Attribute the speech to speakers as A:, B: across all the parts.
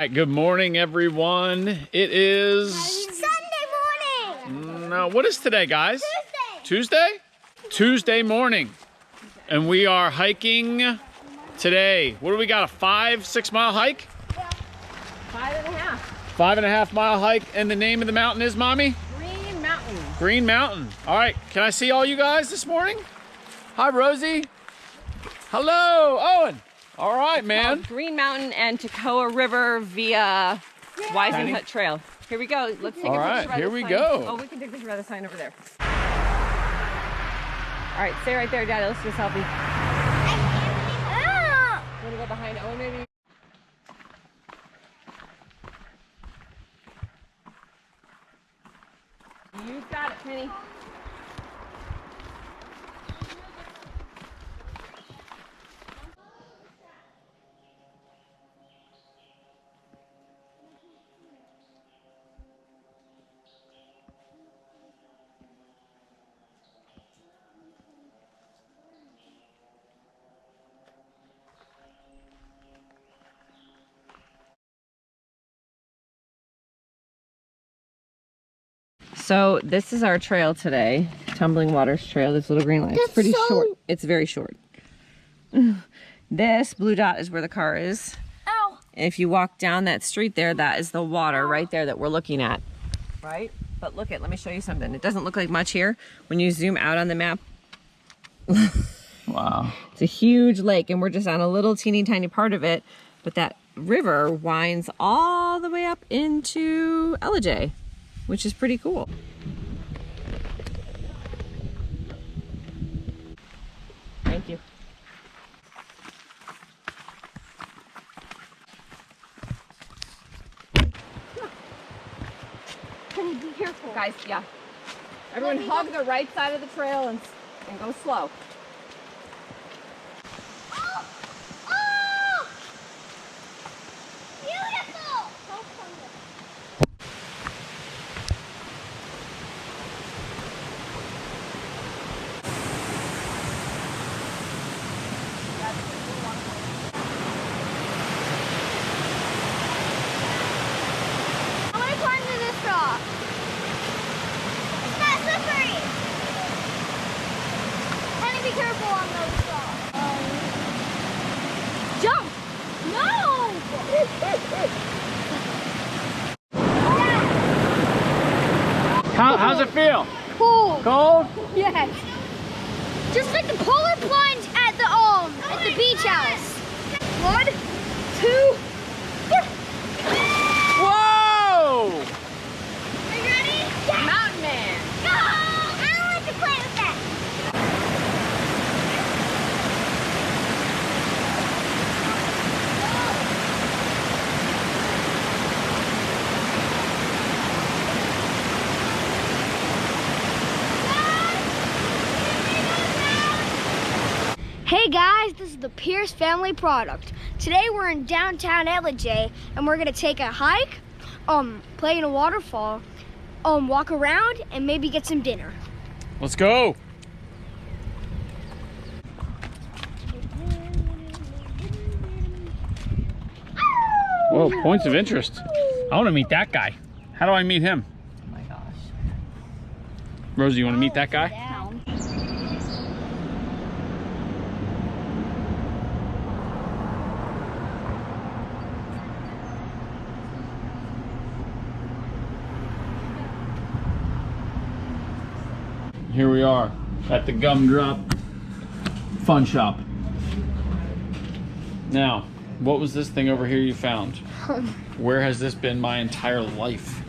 A: Right, good morning, everyone. It is
B: Sunday morning.
A: No, what is today, guys?
B: Tuesday.
A: Tuesday morning, and we are hiking today. What do we got? A 5-6 mile hike?
B: Yeah.
C: 5.5.
A: 5.5 mile hike, and the name of the mountain is, Mommy?
C: Green Mountain.
A: Green Mountain. All right, can I see all you guys this morning? Hi, Rosie. Hello, Owen. All right, man.
C: Green Mountain and Toccoa River via Weisenhut Trail. Here we go. Let's take a picture.
A: All right,
C: by
A: here
C: the
A: we
C: sign.
A: go.
C: Oh, we can take a picture by the sign over there. All right, stay right there, Daddy. Let's do a selfie.
B: Ah.
C: Want to go behind Owen, maybe? You got it, Penny. So this is our trail today, Tumbling Waters Trail. This little green line. It's pretty short. It's very short. This blue dot is where the car is.
B: Ow.
C: And if you walk down that street there, that is the water right there that we're looking at. Right? But look at, let me show you something. It doesn't look like much here. When you zoom out on the map,
A: Wow.
C: it's a huge lake and we're just on a little teeny tiny part of it. But that river winds all the way up into Ellijay, which is pretty cool. Thank you.
B: Penny, be careful.
C: Guys, yeah. Everyone hug the right side of the trail and go slow.
B: Oh! Oh! Beautiful! I want to climb to this rock. It's not slippery. Penny, be careful on those rocks. Jump! No!
A: How's it feel?
B: Cool.
A: Cold?
B: Yes. Just like the polar plunge at the beach house. 1, 2.
A: Whoa!
B: Are you ready? Yeah.
C: Mountain Man.
B: Go! I don't like to play with that. Hey guys, this is the Pierce family product. Today we're in downtown Ellijay and we're gonna take a hike, play in a waterfall, walk around and maybe get some dinner.
A: Let's go. Whoa, points of interest. I want to meet that guy. How do I meet him?
C: Oh my gosh.
A: Rosie, you want to meet that guy? Here we are at the Gumdrop Fun Shop. Now, what was this thing over here you found? Where has this been my entire life?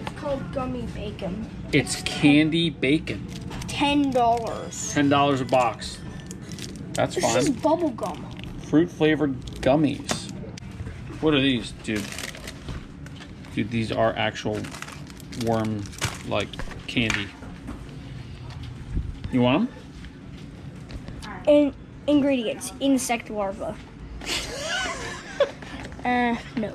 B: It's called gummy bacon.
A: It's candy bacon.
B: $10.
A: $10 a box. That's
B: This is
A: fine.
B: bubble gum.
A: Fruit flavored gummies. What are these, dude? Dude, these are actual worm like candy. You want them?
B: Ingredients: insect larva. No. No,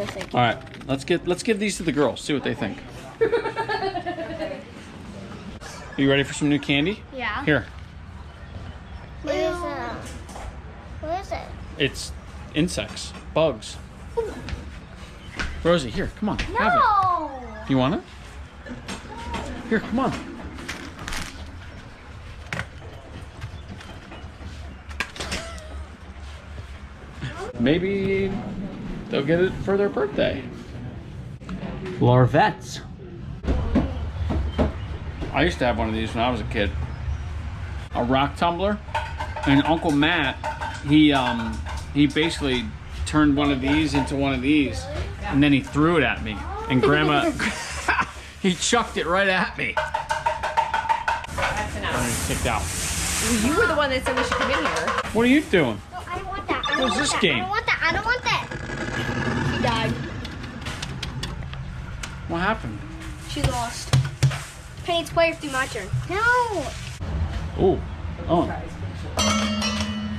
B: thank you.
A: All right, let's give these to the girls. See what they think. Are you ready for some new candy?
B: Yeah.
A: Here.
B: What is that? What is it?
A: It's insects, bugs. Rosie, here, come on, have
B: No.
A: it. You want it? Here, come on. Maybe they'll get it for their birthday. Larvettes. I used to have one of these when I was a kid. A rock tumbler. And Uncle Matt, he basically turned one of these into one of these. And then he threw it at me. And Grandma, he chucked it right at me.
C: That's enough.
A: I'm kicked out.
C: You were the one that said we should come in here.
A: What are you doing?
B: No, I don't want that. I don't
A: What's
B: want
A: this
B: that.
A: game?
B: I don't want that. I don't want that. She died.
A: What happened?
B: She lost. Penny, it's play through my turn. No.
A: Oh, oh.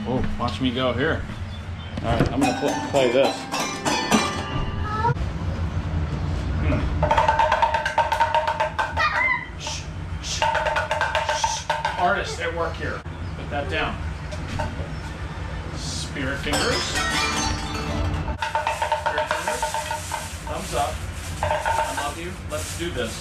A: Oh, watch me go here. All right, I'm gonna play this. Shh, shh, shh. Artist at work here. Put that down. Spirit fingers. Spirit fingers. Thumbs up. I love you. Let's do this.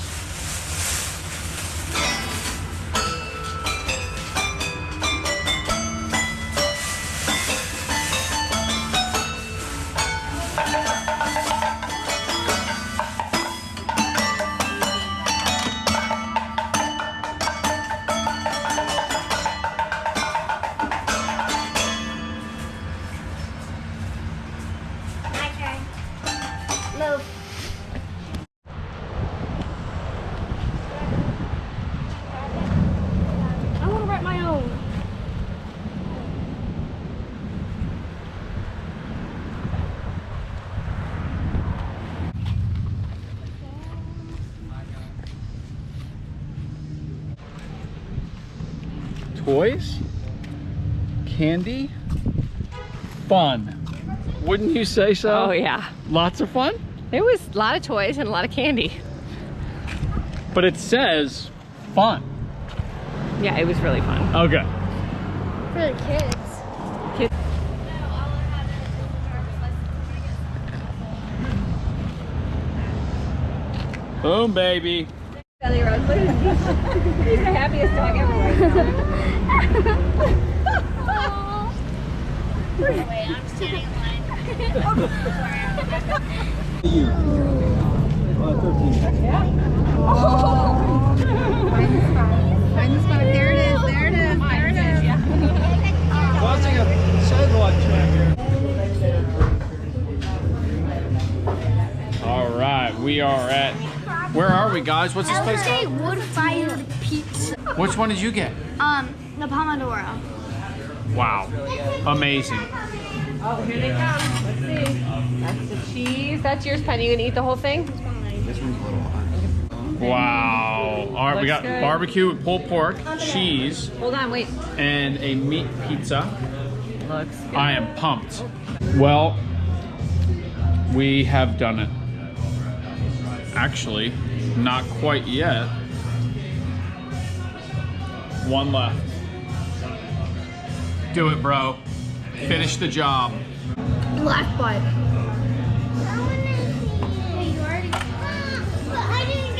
B: My turn. Move. I want to write my own.
A: Toys, candy, fun. Wouldn't you say so?
C: Oh yeah.
A: Lots of fun?
C: There was a lot of toys and a lot of candy.
A: But it says fun.
C: Yeah, it was really fun.
A: Okay.
B: For the kids.
C: Kids.
A: Boom, baby.
C: He's the happiest dog ever right now.
B: Wait, I'm standing in line.
D: Find the spot. There it is. There it is. There it is.
A: All right, we are at, where are we, guys? What's this place
B: LJ
A: called?
B: wood-fired pizza.
A: Which one did you get?
B: The Pomodoro.
A: Wow, amazing.
C: Oh, here they come. Let's see. That's the cheese. That's yours, Penny. You gonna eat the whole thing?
A: Wow. All right, we
C: Looks
A: got
C: good.
A: barbecue with pulled pork, cheese,
C: Hold on, wait.
A: and a meat pizza.
C: Looks good.
A: I am pumped. Well, we have done it. Actually, not quite yet. One left. Do it, bro. Finish the job.
B: Last bite.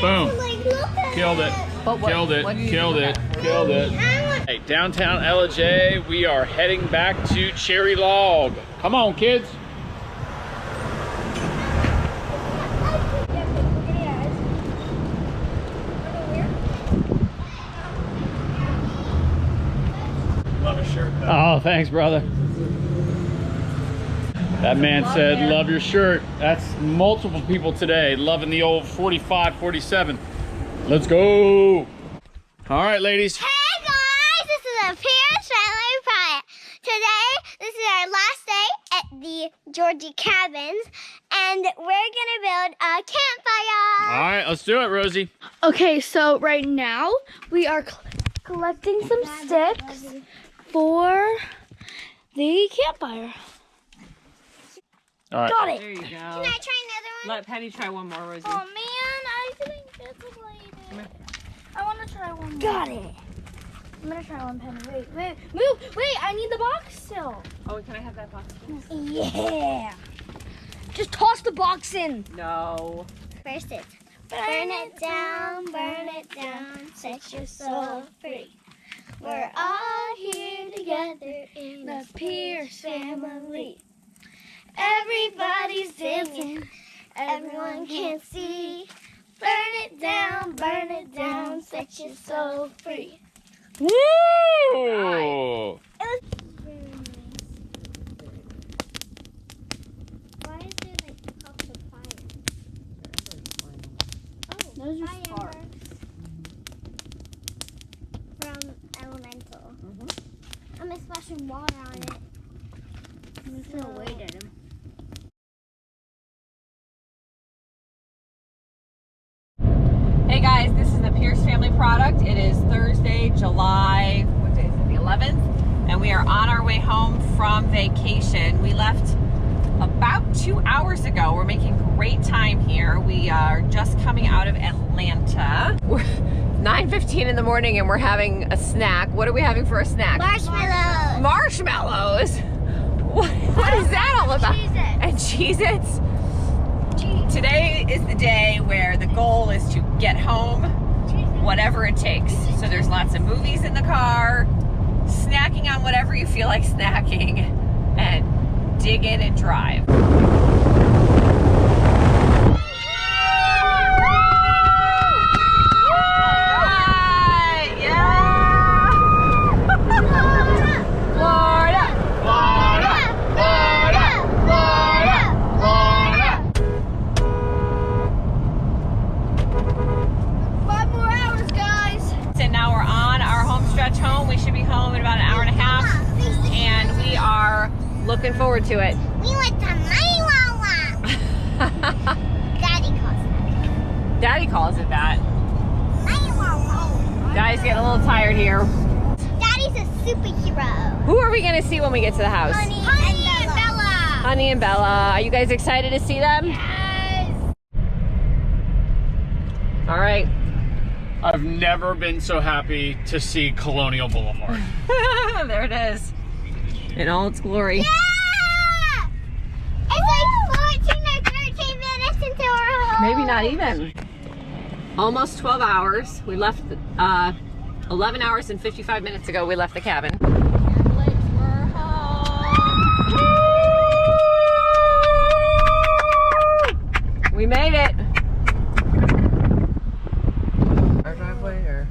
A: Boom. Killed it.
C: But what-
A: Killed it.
C: what do you
A: Killed
C: do
A: it.
C: with
A: Killed it. Hey, downtown LJ, we are heading back to Cherry Log. Come on, kids. Love your shirt. Oh, thanks, brother. That man said, love your shirt. That's multiple people today loving the old 45, 47. Let's go. All right, ladies.
B: Hey guys, this is a Pierce Family Project. Today, this is our last day at the Georgie Cabins, and we're gonna build a campfire.
A: All right, let's do it, Rosie.
B: Okay, so right now we are collecting some sticks for the campfire.
A: All right.
B: Got it.
C: There you go.
B: Can I try another one?
C: Let Penny try one more, Rosie.
B: Oh man, I think that's a lady. I want to try one more. Got it. I'm gonna try one, Penny. Wait, move. Wait, I need the box still.
C: Oh, can I have that box?
B: Yeah. Just toss the box in.
C: No.
B: First it's burn it down, set your soul free. We're all here together in the Pierce family. Everybody's dancing, everyone can see. Burn it down, set your soul free.
A: Woo!
B: Why is there like cups of fire? Oh, those are sparks. From elemental. I'm gonna splash some water on it. I'm just gonna wait at him.
C: Hey guys, this is the Pierce family product. It is Thursday, July, what day is it? The 11th. And we are on our way home from vacation. We left about 2 hours ago. We're making great time here. We are just coming out of Atlanta. We're 9:15 in the morning and we're having a snack. What are we having for a snack?
B: Marshmallows.
C: Marshmallows? What is that all about?
B: Cheez-Its.
C: And Cheez-Its? Today is the day where the goal is to get home, whatever it takes. So there's lots of movies in the car, snacking on whatever you feel like snacking, and dig in and drive. Looking forward to it.
B: We went to Maywawa. Daddy calls it.
C: Daddy calls it that.
B: Maywawa.
C: Daddy's getting a little tired here.
B: Daddy's a superhero.
C: Who are we going to see when we get to the house?
B: Honey and Bella.
C: Honey and Bella. Are you guys excited to see them?
B: Yes.
C: All right.
A: I've never been so happy to see Colonial Boulevard.
C: There it is. In all its glory.
B: Yeah! It's like 14 or 13 minutes into our home.
C: Maybe not even. Almost 12 hours. We left 11 hours and 55 minutes ago we left the cabin. We're home. We made it. Our driveway or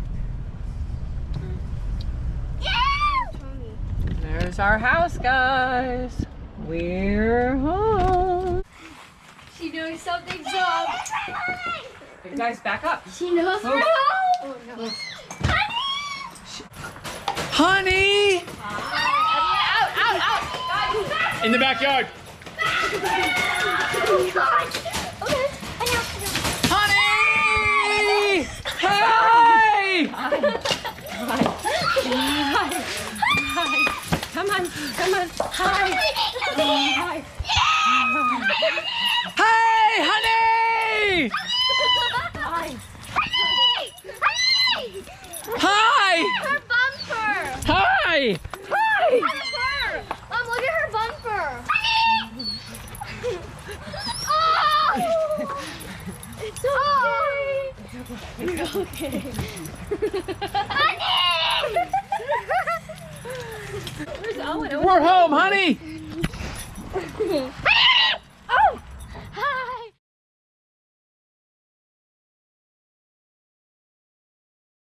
C: there's our house, guys. We're home.
B: She knows something's up.
C: You guys, back up.
B: She knows we're home. Oh, no.
A: Honey!
C: Out.
A: In the backyard.
B: Oh, God. Okay. I know.
A: Honey! Hi!
C: Come on. Hi.
A: Hey, honey! Hi!
B: Her bumper.
A: Hi!
B: Bumper. Look at her bumper. Oh! It's okay.
C: Where's Owen?
A: We're home, honey!
B: Honey!